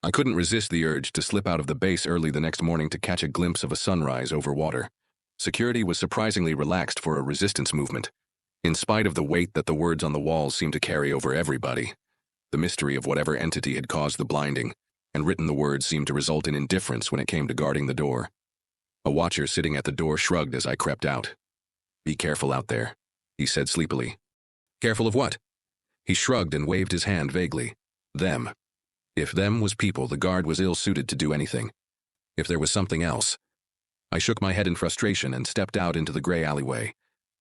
I couldn't resist the urge to slip out of the base early the next morning to catch a glimpse of a sunrise over water. Security was surprisingly relaxed for a resistance movement, in spite of the weight that the words on the walls seemed to carry over everybody. The mystery of whatever entity had caused the blinding and written the words seemed to result in indifference when it came to guarding the door. A watcher sitting at the door shrugged as I crept out. "Be careful out there," he said sleepily. "Careful of what?" He shrugged and waved his hand vaguely. "Them." If them was people, the guard was ill-suited to do anything. If there was something else. I shook my head in frustration and stepped out into the gray alleyway.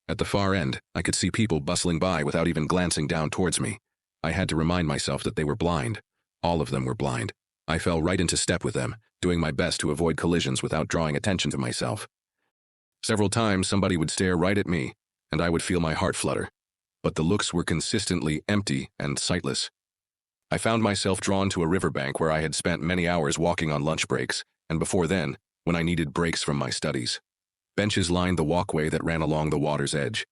At the far end, I could see people bustling by without even glancing down towards me. I had to remind myself that they were blind. All of them were blind. I fell right into step with them, doing my best to avoid collisions without drawing attention to myself. Several times somebody would stare right at me, and I would feel my heart flutter. But the looks were consistently empty and sightless. I found myself drawn to a riverbank where I had spent many hours walking on lunch breaks, and before then, when I needed breaks from my studies. Benches lined the walkway that ran along the water's edge.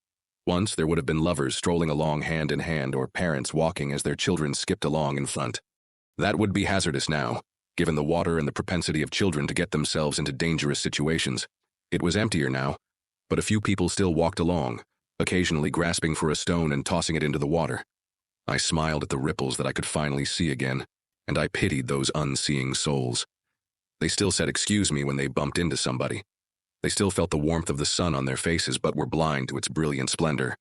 Once there would have been lovers strolling along hand in hand or parents walking as their children skipped along in front. That would be hazardous now, given the water and the propensity of children to get themselves into dangerous situations. It was emptier now, but a few people still walked along, occasionally grasping for a stone and tossing it into the water. I smiled at the ripples that I could finally see again, and I pitied those unseeing souls. They still said excuse me when they bumped into somebody. They still felt the warmth of the sun on their faces but were blind to its brilliant splendor.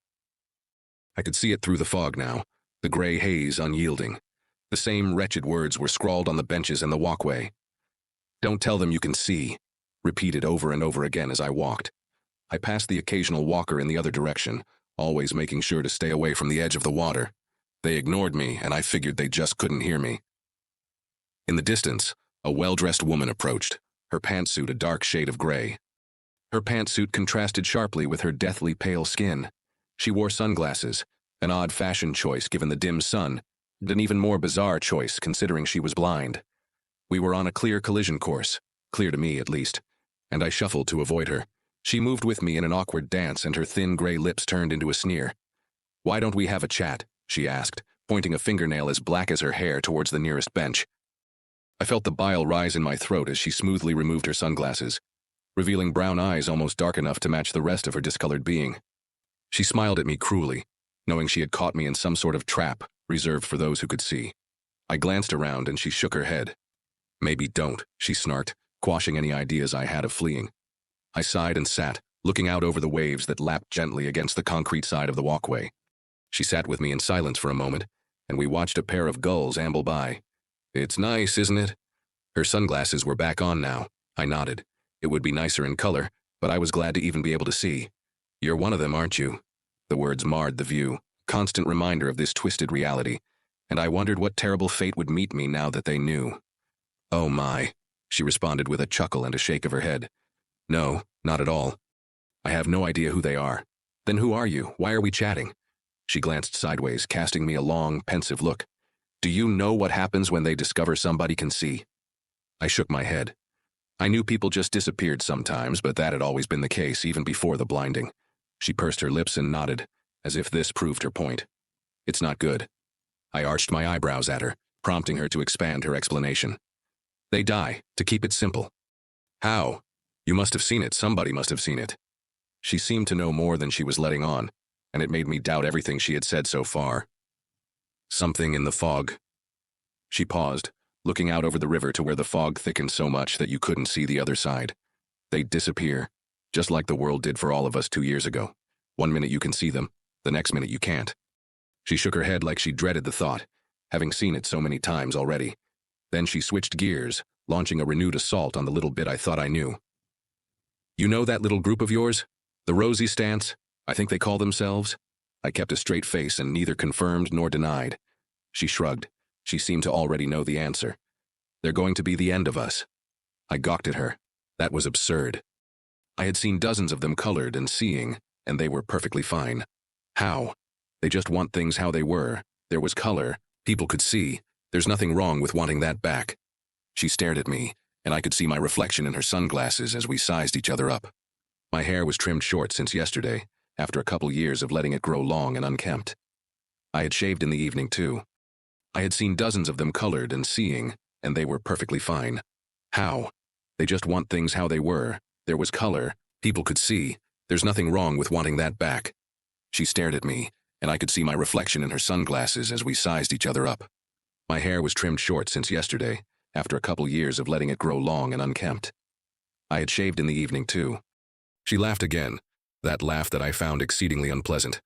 I could see it through the fog now, the gray haze unyielding. The same wretched words were scrawled on the benches and the walkway. "Don't tell them you can see," repeated over and over again as I walked. I passed the occasional walker in the other direction, always making sure to stay away from the edge of the water. They ignored me, and I figured they just couldn't hear me. In the distance, a well-dressed woman approached, her pantsuit a dark shade of gray. Her pantsuit contrasted sharply with her deathly pale skin. She wore sunglasses, an odd fashion choice given the dim sun, and an even more bizarre choice considering she was blind. We were on a clear collision course, clear to me at least, and I shuffled to avoid her. She moved with me in an awkward dance and her thin gray lips turned into a sneer. "Why don't we have a chat?" she asked, pointing a fingernail as black as her hair towards the nearest bench. I felt the bile rise in my throat as she smoothly removed her sunglasses, revealing brown eyes almost dark enough to match the rest of her discolored being. She smiled at me cruelly, knowing she had caught me in some sort of trap reserved for those who could see. I glanced around and she shook her head. "Maybe don't," she snarked, quashing any ideas I had of fleeing. I sighed and sat, looking out over the waves that lapped gently against the concrete side of the walkway. She sat with me in silence for a moment, and we watched a pair of gulls amble by. "It's nice, isn't it?" Her sunglasses were back on now. I nodded. It would be nicer in color, but I was glad to even be able to see. "You're one of them, aren't you?" The words marred the view, constant reminder of this twisted reality, and I wondered what terrible fate would meet me now that they knew. "Oh my," she responded with a chuckle and a shake of her head. "No, not at all. I have no idea who they are." "Then who are you? Why are we chatting?" She glanced sideways, casting me a long, pensive look. "Do you know what happens when they discover somebody can see?" I shook my head. I knew people just disappeared sometimes, but that had always been the case, even before the blinding. She pursed her lips and nodded, as if this proved her point. "It's not good." I arched my eyebrows at her, prompting her to expand her explanation. "They die, to keep it simple." "How? You must have seen it. Somebody must have seen it." She seemed to know more than she was letting on, and it made me doubt everything she had said so far. "Something in the fog." She paused, looking out over the river to where the fog thickened so much that you couldn't see the other side. "They'd disappear, just like the world did for all of us 2 years ago. One minute you can see them, the next minute you can't." She shook her head like she dreaded the thought, having seen it so many times already. Then she switched gears, launching a renewed assault on the little bit I thought I knew. "You know that little group of yours? The Rosy Stance, I think they call themselves?" I kept a straight face and neither confirmed nor denied. She shrugged. She seemed to already know the answer. "They're going to be the end of us." I gawked at her. That was absurd. I had seen dozens of them colored and seeing, and they were perfectly fine. How? They just want things how they were. There was color. People could see. There's nothing wrong with wanting that back. She stared at me, and I could see my reflection in her sunglasses as we sized each other up. My hair was trimmed short since yesterday, after a couple years of letting it grow long and unkempt. I had shaved in the evening, too. I had seen dozens of them colored and seeing, and they were perfectly fine. How? They just want things how they were. There was color. People could see. There's nothing wrong with wanting that back. She stared at me, and I could see my reflection in her sunglasses as we sized each other up. My hair was trimmed short since yesterday, after a couple years of letting it grow long and unkempt. I had shaved in the evening, too. She laughed again, that laugh that I found exceedingly unpleasant.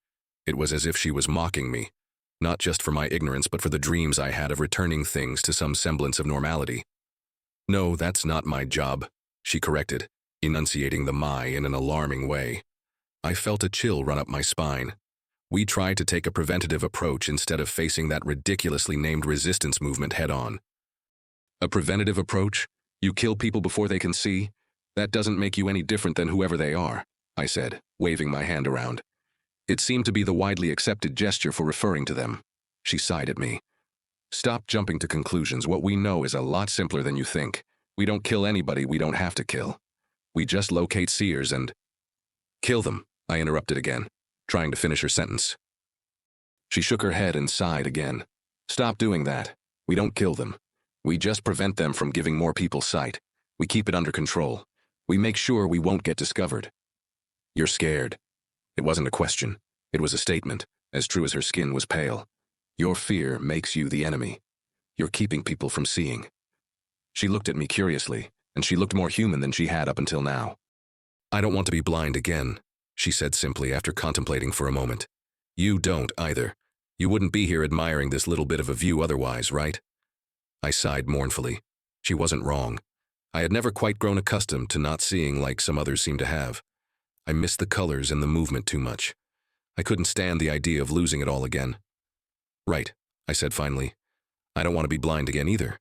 It was as if she was mocking me, not just for my ignorance but for the dreams I had of returning things to some semblance of normality. "No, that's not my job," she corrected, enunciating the "my" in an alarming way. I felt a chill run up my spine. We tried to take a preventative approach instead of facing that ridiculously named resistance movement head-on. A preventative approach? You kill people before they can see? That doesn't make you any different than whoever they are, I said, waving my hand around. It seemed to be the widely accepted gesture for referring to them. She sighed at me. "Stop jumping to conclusions. What we know is a lot simpler than you think. We don't kill anybody we don't have to kill. We just locate seers and—" "Kill them," I interrupted again, trying to finish her sentence. She shook her head and sighed again. "Stop doing that. We don't kill them. We just prevent them from giving more people sight. We keep it under control. We make sure we won't get discovered." "You're scared." It wasn't a question. It was a statement, as true as her skin was pale. "Your fear makes you the enemy. You're keeping people from seeing." She looked at me curiously, and she looked more human than she had up until now. "I don't want to be blind again," she said simply after contemplating for a moment. "You don't either. You wouldn't be here admiring this little bit of a view otherwise, right?" I sighed mournfully. She wasn't wrong. I had never quite grown accustomed to not seeing like some others seem to have. I missed the colors and the movement too much. I couldn't stand the idea of losing it all again. "Right," I said finally. "I don't want to be blind again either."